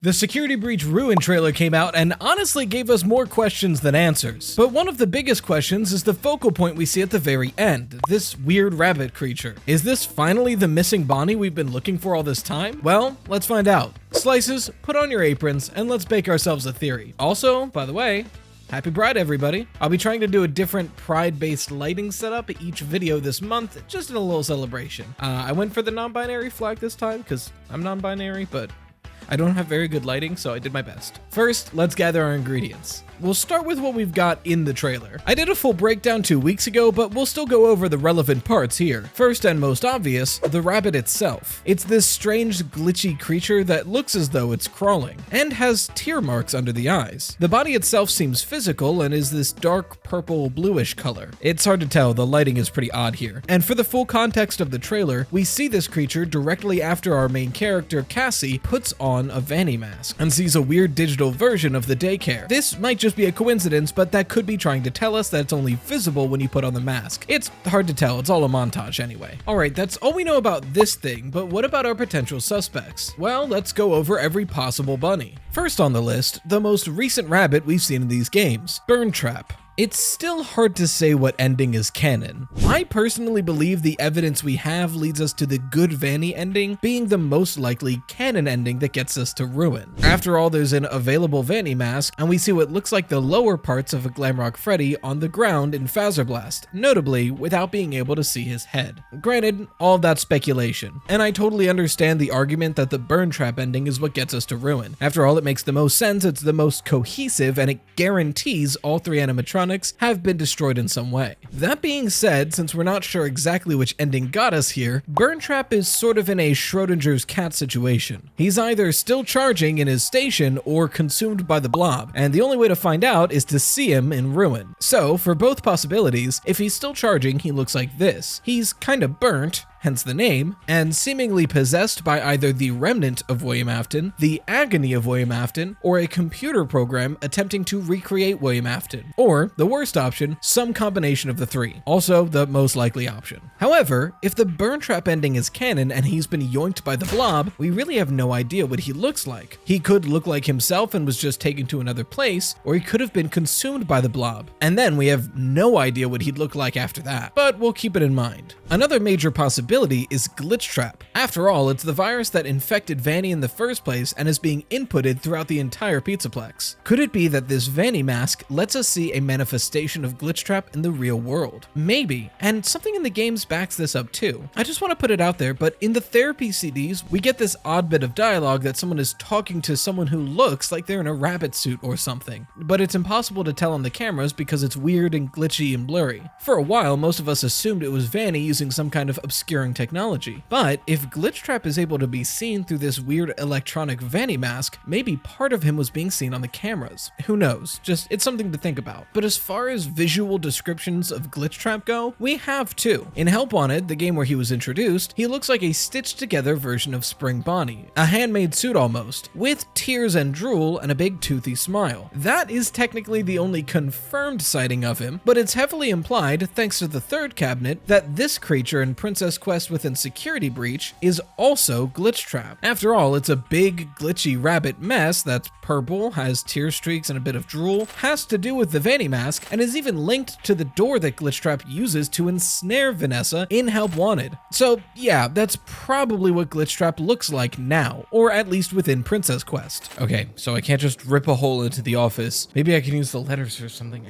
The Security Breach Ruin trailer came out and honestly gave us more questions than answers. But one of the biggest questions is the focal point we see at the very end, this weird rabbit creature. Is this finally the missing Bonnie we've been looking for all this time? Well, let's find out. Slices, put on your aprons, and let's bake ourselves a theory. Also, by the way, Happy Pride, everybody. I'll be trying to do a different Pride-based lighting setup each video this month, just in a little celebration. I went for the non-binary flag this time, because I'm non-binary, but I don't have very good lighting, so I did my best. First, let's gather our ingredients. We'll start with what we've got in the trailer. I did a full breakdown 2 weeks ago, but we'll still go over the relevant parts here. First and most obvious, the rabbit itself. It's this strange glitchy creature that looks as though it's crawling, and has tear marks under the eyes. The body itself seems physical and is this dark purple bluish color. It's hard to tell, the lighting is pretty odd here. And for the full context of the trailer, we see this creature directly after our main character, Cassie, puts on a Vanny mask and sees a weird digital version of the daycare. This might just be a coincidence, but that could be trying to tell us that it's only visible when you put on the mask. It's hard to tell, it's all a montage anyway. Alright, that's all we know about this thing, but what about our potential suspects? Well, let's go over every possible bunny. First on the list, the most recent rabbit we've seen in these games, Burntrap. It's still hard to say what ending is canon. I personally believe the evidence we have leads us to the good Vanny ending being the most likely canon ending that gets us to Ruin. After all, there's an available Vanny mask, and we see what looks like the lower parts of a Glamrock Freddy on the ground in Blast, notably without being able to see his head. Granted, all of that's speculation, and I totally understand the argument that the Burntrap ending is what gets us to Ruin. After all, it makes the most sense, it's the most cohesive, and it guarantees all 3 animatronics have been destroyed in some way. That being said, since we're not sure exactly which ending got us here, Burntrap is sort of in a Schrodinger's cat situation. He's either still charging in his station or consumed by the blob, and the only way to find out is to see him in Ruin. So, for both possibilities, if he's still charging, he looks like this. He's kinda burnt, hence the name, and seemingly possessed by either the remnant of William Afton, the agony of William Afton, or a computer program attempting to recreate William Afton. Or, the worst option, some combination of the 3. Also, the most likely option. However, if the Burntrap ending is canon and he's been yoinked by the blob, we really have no idea what he looks like. He could look like himself and was just taken to another place, or he could have been consumed by the blob. And then we have no idea what he'd look like after that. But we'll keep it in mind. Another major possibility is Glitchtrap. After all, it's the virus that infected Vanny in the first place and is being inputted throughout the entire Pizzaplex. Could it be that this Vanny mask lets us see a manifestation of Glitchtrap in the real world? Maybe, and something in the games backs this up too. I just want to put it out there, but in the therapy CDs, we get this odd bit of dialogue that someone is talking to someone who looks like they're in a rabbit suit or something, but it's impossible to tell on the cameras because it's weird and glitchy and blurry. For a while, most of us assumed it was Vanny using some kind of obscuring technology, but if Glitchtrap is able to be seen through this weird electronic Vanny mask, maybe part of him was being seen on the cameras. Who knows? Just, it's something to think about. But as far as visual descriptions of Glitchtrap go, we have 2. In Help Wanted, the game where he was introduced, he looks like a stitched together version of Spring Bonnie, a handmade suit almost, with tears and drool and a big toothy smile. That is technically the only confirmed sighting of him, but it's heavily implied, thanks to the 3rd cabinet, that this creature in Princess Quest within Security Breach is also Glitchtrap. After all, it's a big, glitchy rabbit mess that's purple, has tear streaks and a bit of drool, has to do with the Vanny mask, and is even linked to the door that Glitchtrap uses to ensnare Vanessa in Help Wanted. So yeah, that's probably what Glitchtrap looks like now, or at least within Princess Quest. Okay, so I can't just rip a hole into the office. Maybe I can use the letters or something.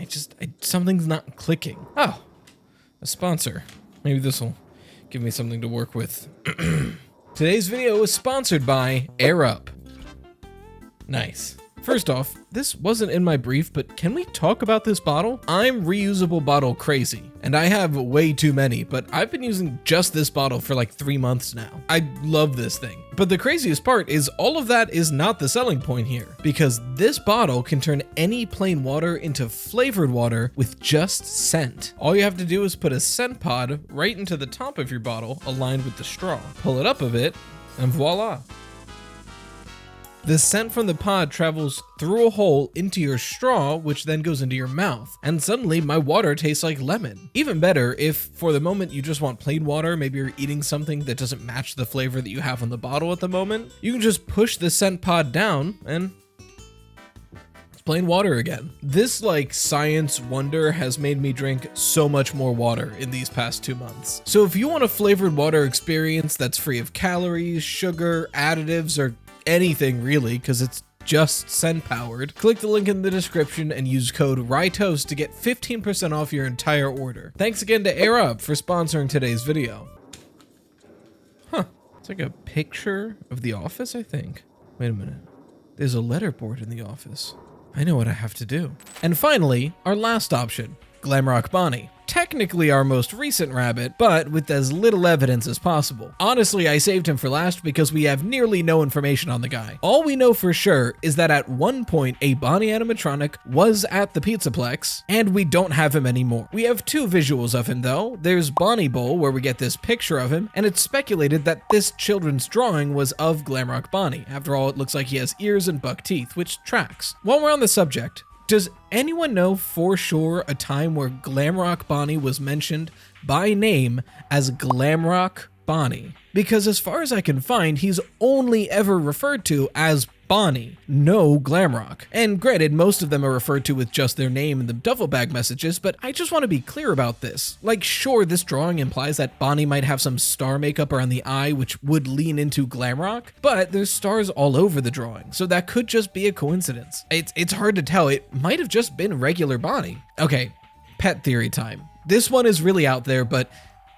Something's not clicking. Oh, a sponsor. Maybe this will give me something to work with. Today's video is sponsored by Air Up. Nice. First off, this wasn't in my brief, but can we talk about this bottle? I'm reusable bottle crazy, and I have way too many, but I've been using just this bottle for like 3 months now. I love this thing. But the craziest part is all of that is not the selling point here, because this bottle can turn any plain water into flavored water with just scent. All you have to do is put a scent pod right into the top of your bottle aligned with the straw. Pull it up a bit, and voila. The scent from the pod travels through a hole into your straw, which then goes into your mouth, and suddenly my water tastes like lemon. Even better, if for the moment you just want plain water, maybe you're eating something that doesn't match the flavor that you have on the bottle at the moment, you can just push the scent pod down and it's plain water again. This like science wonder has made me drink so much more water in these past 2 months. So if you want a flavored water experience that's free of calories, sugar, additives, or anything really, because it's just scent powered, click the link in the description and use code RYTOAST to get 15% off your entire order. Thanks again to Air Up for sponsoring today's video. Huh, it's like a picture of the office, I think. Wait a minute, there's a letterboard in the office. I know what I have to do. And finally, our last option, Glamrock Bonnie. Technically our most recent rabbit, but with as little evidence as possible. Honestly, I saved him for last because we have nearly no information on the guy. All we know for sure is that at one point a Bonnie animatronic was at the Pizzaplex, and we don't have him anymore. We have 2 visuals of him though. There's Bonnie Bowl, where we get this picture of him, and it's speculated that this children's drawing was of Glamrock Bonnie. After all, it looks like he has ears and buck teeth, which tracks. While we're on the subject, does anyone know for sure a time where Glamrock Bonnie was mentioned by name as Glamrock Bonnie? Because as far as I can find, he's only ever referred to as Bonnie, no Glamrock. And granted, most of them are referred to with just their name in the duffel bag messages, but I just want to be clear about this. Like, sure, this drawing implies that Bonnie might have some star makeup around the eye, which would lean into Glamrock, but there's stars all over the drawing, so that could just be a coincidence. It's hard to tell. It might have just been regular Bonnie. Okay, pet theory time. This one is really out there, but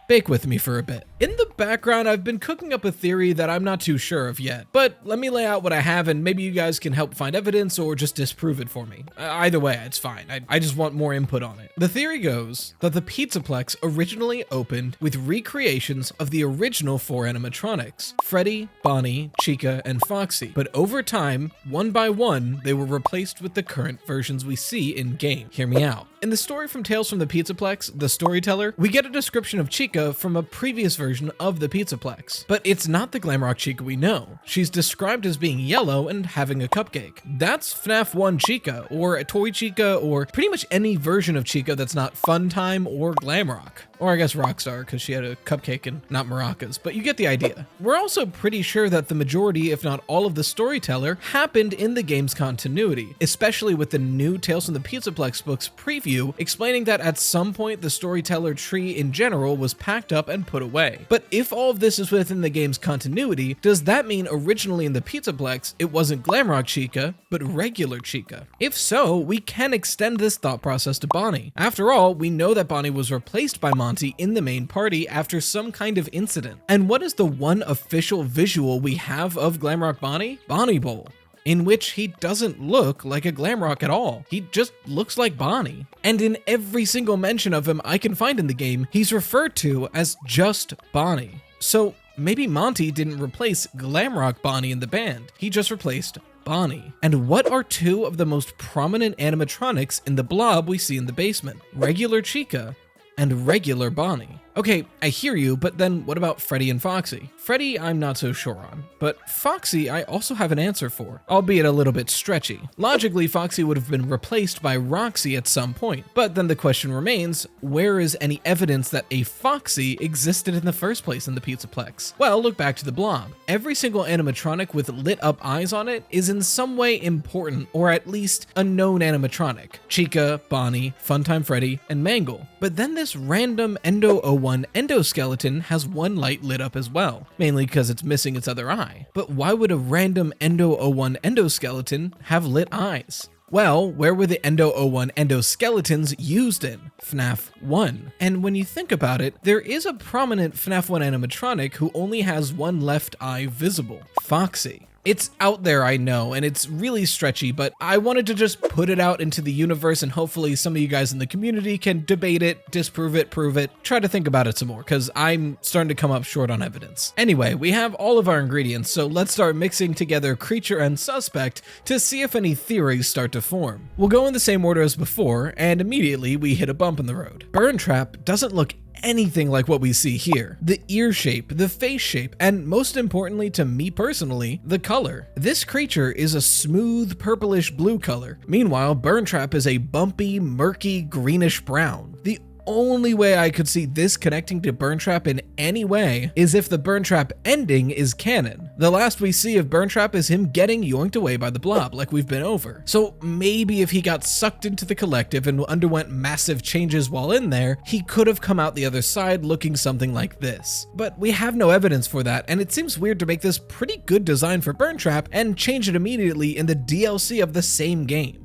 bake with me for a bit. In the background, I've been cooking up a theory that I'm not too sure of yet, but let me lay out what I have and maybe you guys can help find evidence or just disprove it for me. Either way, it's fine. I just want more input on it. The theory goes that the Pizzaplex originally opened with recreations of the original 4 animatronics, Freddy, Bonnie, Chica, and Foxy, but over time, one by one, they were replaced with the current versions we see in-game. Hear me out. In the story from Tales from the Pizzaplex, The Storyteller, we get a description of Chica from a previous version of the Pizzaplex, but it's not the Glamrock Chica we know. She's described as being yellow and having a cupcake. That's FNAF 1 Chica, or a Toy Chica, or pretty much any version of Chica that's not Funtime or Glamrock. Or I guess Rockstar, because she had a cupcake and not maracas, but you get the idea. We're also pretty sure that the majority, if not all of the Storyteller, happened in the game's continuity, especially with the new Tales from the Pizzaplex books preview explaining that at some point the Storyteller tree in general was packed up and put away. But if all of this is within the game's continuity, does that mean originally in the Pizzaplex it wasn't Glamrock Chica, but regular Chica? If so, we can extend this thought process to Bonnie. After all, we know that Bonnie was replaced by Monty in the main party after some kind of incident. And what is the one official visual we have of Glamrock Bonnie? Bonnie Bowl, in which he doesn't look like a Glamrock at all. He just looks like Bonnie. And in every single mention of him I can find in the game, he's referred to as just Bonnie. So maybe Monty didn't replace Glamrock Bonnie in the band, he just replaced Bonnie. And what are 2 of the most prominent animatronics in the blob we see in the basement? Regular Chica and regular Bonnie. Okay, I hear you, but then what about Freddy and Foxy? Freddy, I'm not so sure on, but Foxy I also have an answer for, albeit a little bit stretchy. Logically, Foxy would have been replaced by Roxy at some point, but then the question remains, where is any evidence that a Foxy existed in the first place in the Pizzaplex? Well, look back to the blob. Every single animatronic with lit up eyes on it is in some way important, or at least a known animatronic. Chica, Bonnie, Funtime Freddy, and Mangle. But then this random Endo-01 endoskeleton has one light lit up as well, mainly because it's missing its other eye. But why would a random Endo-01 endoskeleton have lit eyes? Well, where were the Endo-01 endoskeletons used in? FNAF 1. And when you think about it, there is a prominent FNAF 1 animatronic who only has one left eye visible, Foxy. It's out there, I know, and it's really stretchy, but I wanted to just put it out into the universe and hopefully some of you guys in the community can debate it, disprove it, prove it, try to think about it some more, because I'm starting to come up short on evidence. Anyway, we have all of our ingredients, so let's start mixing together creature and suspect to see if any theories start to form. We'll go in the same order as before, and immediately we hit a bump in the road. Burntrap doesn't look anything like what we see here. The ear shape, the face shape, and most importantly to me personally, the color. This creature is a smooth purplish blue color. Meanwhile, Burntrap is a bumpy, murky, greenish brown. The only way I could see this connecting to Burntrap in any way is if the Burntrap ending is canon. The last we see of Burntrap is him getting yoinked away by the blob, like we've been over. So maybe if he got sucked into the collective and underwent massive changes while in there, he could have come out the other side looking something like this. But we have no evidence for that, and it seems weird to make this pretty good design for Burntrap and change it immediately in the DLC of the same game.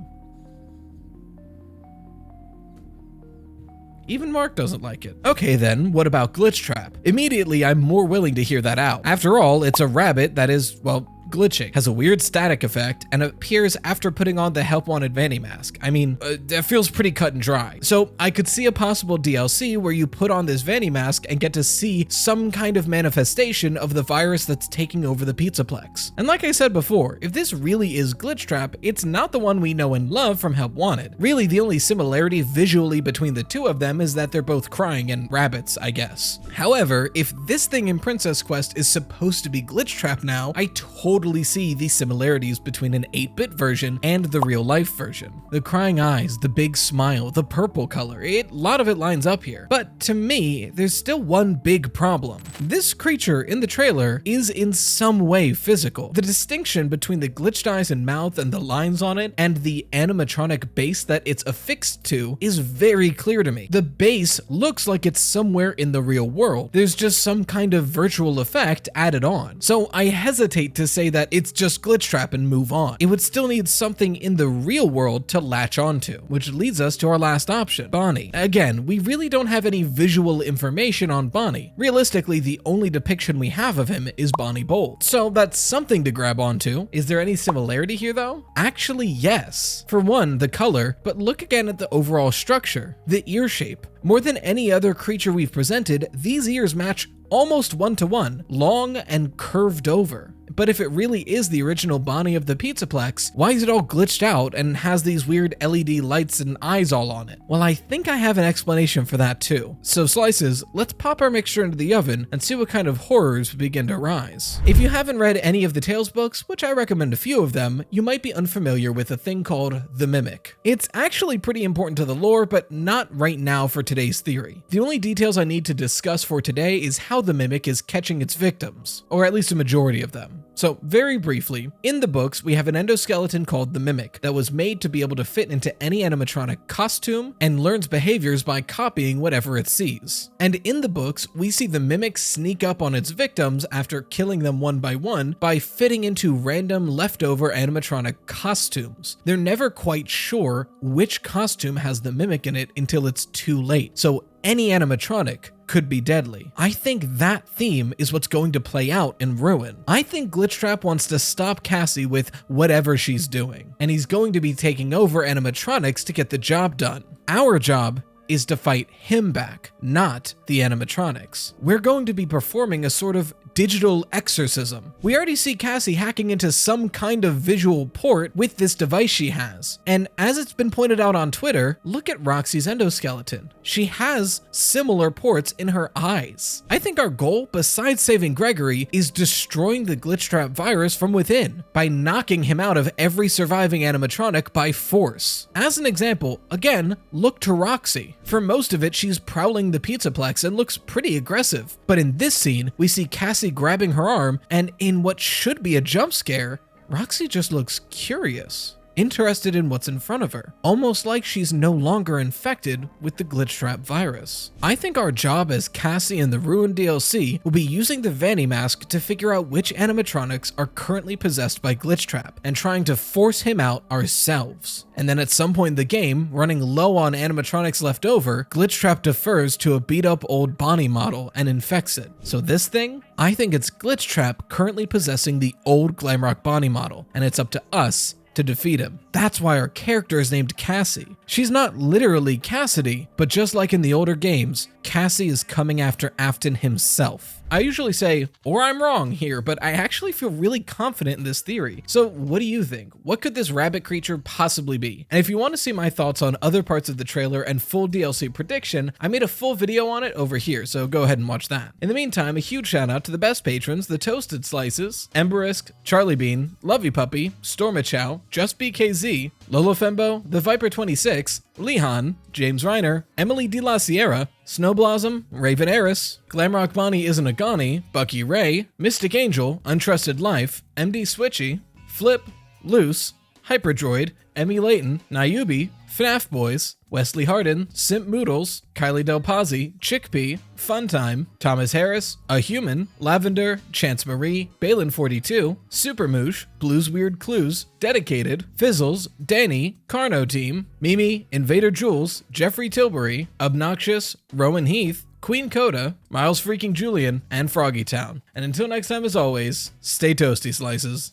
Even Mark doesn't like it. Okay then, what about Glitchtrap? Immediately, I'm more willing to hear that out. After all, it's a rabbit that is, well, glitching, has a weird static effect, and appears after putting on the Help Wanted Vanny mask. I mean, that feels pretty cut and dry. So I could see a possible DLC where you put on this Vanny mask and get to see some kind of manifestation of the virus that's taking over the Pizzaplex. And like I said before, if this really is Glitchtrap, it's not the one we know and love from Help Wanted. Really, the only similarity visually between the two of them is that they're both crying and rabbits, I guess. However, if this thing in Princess Quest is supposed to be Glitchtrap now, I totally see the similarities between an 8-bit version and the real-life version. The crying eyes, the big smile, the purple color, a lot of it lines up here. But to me, there's still one big problem. This creature in the trailer is in some way physical. The distinction between the glitched eyes and mouth and the lines on it and the animatronic base that it's affixed to is very clear to me. The base looks like it's somewhere in the real world. There's just some kind of virtual effect added on. So I hesitate to say that it's just Glitchtrap and move on. It would still need something in the real world to latch onto, which leads us to our last option, Bonnie. Again, we really don't have any visual information on Bonnie. Realistically, the only depiction we have of him is Bonnie Bold. So that's something to grab onto. Is there any similarity here though? Actually, yes. For one, the color, but look again at the overall structure. The ear shape. More than any other creature we've presented, these ears match almost one-to-one, long and curved over. But if it really is the original Bonnie of the Pizzaplex, why is it all glitched out and has these weird LED lights and eyes all on it? Well, I think I have an explanation for that too. So Slices, let's pop our mixture into the oven and see what kind of horrors begin to rise. If you haven't read any of the Tales books, which I recommend a few of them, you might be unfamiliar with a thing called the Mimic. It's actually pretty important to the lore, but not right now for today's theory. The only details I need to discuss for today is how the Mimic is catching its victims, or at least a majority of them. So very briefly, in the books, we have an endoskeleton called the Mimic that was made to be able to fit into any animatronic costume and learns behaviors by copying whatever it sees. And in the books, we see the Mimic sneak up on its victims after killing them one by fitting into random leftover animatronic costumes. They're never quite sure which costume has the Mimic in it until it's too late. So any animatronic could be deadly. I think that theme is what's going to play out in Ruin. I think Glitchtrap wants to stop Cassie with whatever she's doing, and he's going to be taking over animatronics to get the job done. Our job is to fight him back, not the animatronics. We're going to be performing a sort of digital exorcism. We already see Cassie hacking into some kind of visual port with this device she has. And as it's been pointed out on Twitter, look at Roxy's endoskeleton. She has similar ports in her eyes. I think our goal, besides saving Gregory, is destroying the Glitchtrap virus from within by knocking him out of every surviving animatronic by force. As an example, again, look to Roxy. For most of it, she's prowling the Pizzaplex and looks pretty aggressive. But in this scene, we see Cassie grabbing her arm, and in what should be a jump scare, Roxy just looks curious, interested in what's in front of her, almost like she's no longer infected with the Glitchtrap virus. I think our job as Cassie in the Ruin DLC will be using the Vanny mask to figure out which animatronics are currently possessed by Glitchtrap and trying to force him out ourselves. And then at some point in the game, running low on animatronics left over, Glitchtrap defers to a beat up old Bonnie model and infects it. So this thing? I think it's Glitchtrap currently possessing the old Glamrock Bonnie model, and it's up to us to defeat him. That's why our character is named Cassie. She's not literally Cassidy, but just like in the older games, Cassie is coming after Afton himself. I usually say, or I'm wrong here, but I actually feel really confident in this theory. So what do you think? What could this rabbit creature possibly be? And if you want to see my thoughts on other parts of the trailer and full DLC prediction, I made a full video on it over here, so go ahead and watch that. In the meantime, a huge shout out to the best patrons, the Toasted Slices, Emberisk, Charlie Bean, Lovey Puppy, Stormachow, Just BKZ, Lolo Fembo, The Viper 26, Lehan, James Reiner, Emily De La Sierra, Snowblossom, Raven Eris, Glamrock Bonnie Isn't a Gonnie, Bucky Ray, Mystic Angel, Untrusted Life, MD Switchy, Flip, Loose, Hyperdroid, Emmy Layton, Nayubi, FNAF Boys, Wesley Harden, Simp Moodles, Kylie Del Pazzi, Chickpea, Funtime, Thomas Harris, A Human, Lavender, Chance Marie, Balin42, Supermoosh, Blues Weird Clues, Dedicated, Fizzles, Danny, Carno Team, Mimi, Invader Jules, Jeffrey Tilbury, Obnoxious, Rowan Heath, Queen Coda, Miles Freaking Julian, and Froggy Town. And until next time, as always, stay toasty, slices.